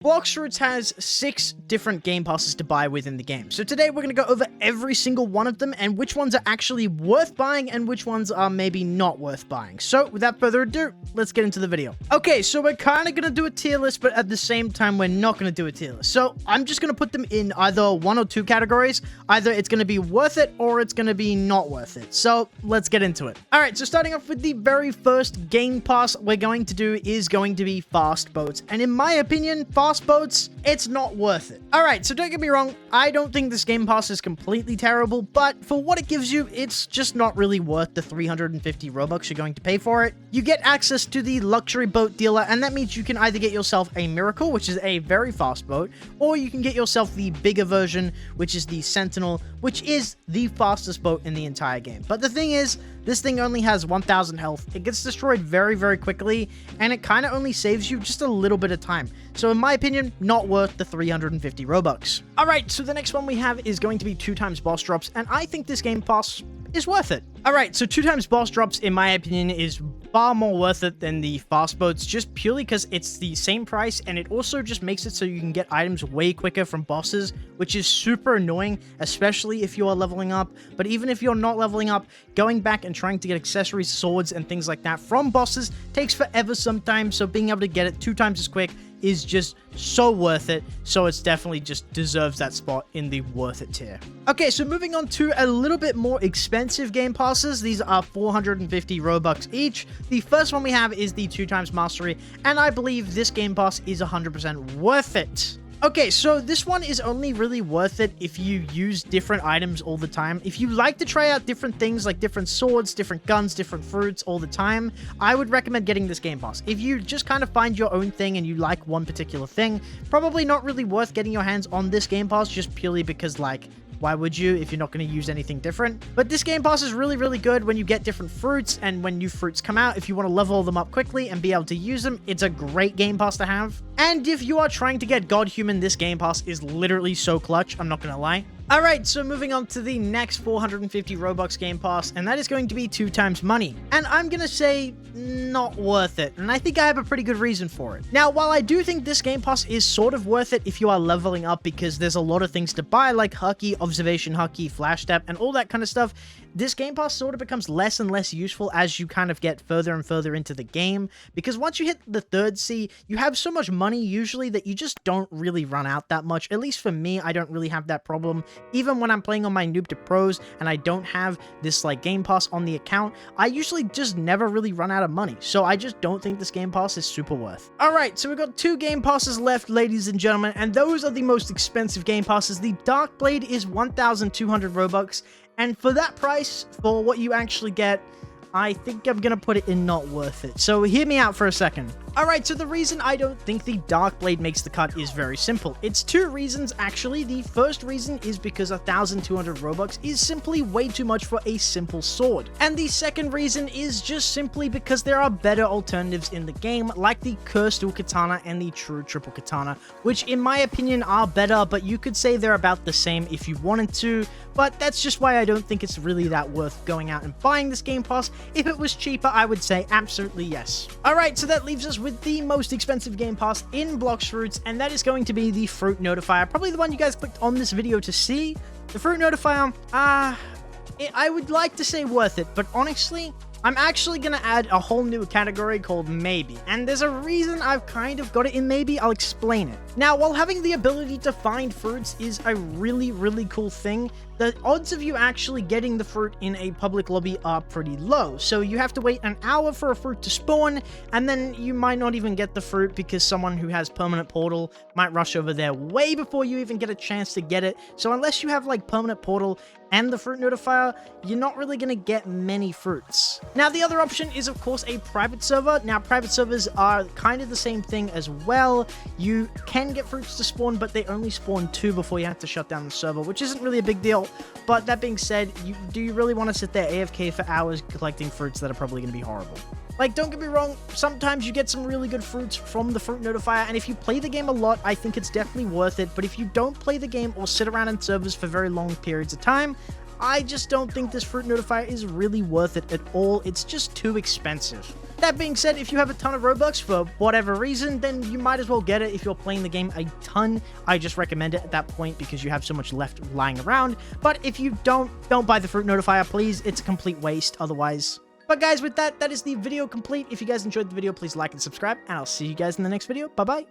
Blox Fruits has 6 different game passes to buy within the game. So today we're going to go over every single one of them and which ones are actually worth buying and which ones are maybe not worth buying. So without further ado, let's get into the video. Okay, so we're kind of going to do a tier list, but at the same time, we're not going to do a tier list. So I'm just going to put them in either 1 or 2 categories. Either it's going to be worth it or it's going to be not worth it. So let's get into it. All right, so starting off with the very first game pass we're going to do is going to be fast boats. And in my opinion, fast boats, it's not worth it. All right, so don't get me wrong, I don't think this game pass is completely terrible, but for what it gives you, it's just not really worth the 350 Robux you're going to pay for it. You get access to the luxury boat dealer, and that means you can either get yourself a Miracle, which is a very fast boat, or you can get yourself the bigger version, which is the Sentinel, which is the fastest boat in the entire game. But the thing is, this thing only has 1000 health. It gets destroyed very, very quickly, and it kind of only saves you just a little bit of time. So in my opinion, not worth the 350 Robux. Alright, so the next one we have is going to be 2x boss drops, and I think this game pass is worth it. Alright, so 2x boss drops, in my opinion, is far more worth it than the fast boats, just purely because it's the same price, and it also just makes it so you can get items way quicker from bosses, which is super annoying, especially if you are leveling up. But even if you're not leveling up, going back and trying to get accessories, swords, and things like that from bosses takes forever sometimes, so being able to get it 2 times as quick is just so worth it. So it's definitely just deserves that spot in the worth it tier. Okay, so moving on to a little bit more expensive game passes. These are 450 Robux each. The first one we have is the 2x Mastery, and I believe this game pass is 100% worth it. Okay, so this one is only really worth it if you use different items all the time. If you like to try out different things like different swords, different guns, different fruits all the time, I would recommend getting this game pass. If you just kind of find your own thing and you like one particular thing, probably not really worth getting your hands on this game pass just purely because, like, why would you if you're not going to use anything different? But this game pass is really, really good when you get different fruits, and when new fruits come out, if you want to level them up quickly and be able to use them, it's a great game pass to have. And if you are trying to get God Human, this game pass is literally so clutch, I'm not going to lie. Alright, so moving on to the next 450 Robux game pass, and that is going to be 2x Money. And I'm gonna say, not worth it, and I think I have a pretty good reason for it. Now, while I do think this game pass is sort of worth it if you are leveling up because there's a lot of things to buy like Haki, Observation Haki, Flash Step, and all that kind of stuff, this game pass sort of becomes less and less useful as you kind of get further and further into the game, because once you hit the 3rd sea, you have so much money usually that you just don't really run out that much. At least for me, I don't really have that problem. Even when I'm playing on my Noob to Pros and I don't have this like game pass on the account, I usually just never really run out of money. So I just don't think this game pass is super worth. Alright, so we've got 2 game passes left, ladies and gentlemen, and those are the most expensive game passes. The Dark Blade is 1,200 Robux, and for that price, for what you actually get, I think I'm gonna put it in not worth it. So hear me out for a second. Alright, so the reason I don't think the Dark Blade makes the cut is very simple. It's 2 reasons, actually. The first reason is because 1,200 Robux is simply way too much for a simple sword. And the second reason is just simply because there are better alternatives in the game, like the Cursed Dual Katana and the True Triple Katana, which in my opinion are better, but you could say they're about the same if you wanted to. But that's just why I don't think it's really that worth going out and buying this game pass. If it was cheaper, I would say absolutely yes. Alright, so that leaves us with the most expensive game pass in Blox Fruits, and that is going to be the Fruit Notifier. Probably the one you guys clicked on this video to see. The Fruit Notifier, I would like to say worth it, but honestly, I'm actually going to add a whole new category called Maybe, and there's a reason I've kind of got it in Maybe. I'll explain it. Now, while having the ability to find fruits is a really, really cool thing, the odds of you actually getting the fruit in a public lobby are pretty low. So you have to wait an hour for a fruit to spawn, and then you might not even get the fruit because someone who has permanent portal might rush over there way before you even get a chance to get it. So unless you have like permanent portal and the Fruit Notifier, you're not really going to get many fruits. Now, the other option is, of course, a private server. Now, private servers are kind of the same thing as well. You can get fruits to spawn, but they only spawn 2 before you have to shut down the server, which isn't really a big deal. But that being said, do you really want to sit there AFK for hours collecting fruits that are probably going to be horrible? Like, don't get me wrong, sometimes you get some really good fruits from the Fruit Notifier, and if you play the game a lot, I think it's definitely worth it. But if you don't play the game or sit around in servers for very long periods of time, I just don't think this Fruit Notifier is really worth it at all. It's just too expensive. That being said, if you have a ton of Robux for whatever reason, then you might as well get it if you're playing the game a ton. I just recommend it at that point because you have so much left lying around. But if you don't buy the fruit notifier, please. It's a complete waste otherwise. But guys, with that is the video complete. If you guys enjoyed the video, please like and subscribe, and I'll see you guys in the next video. Bye-bye.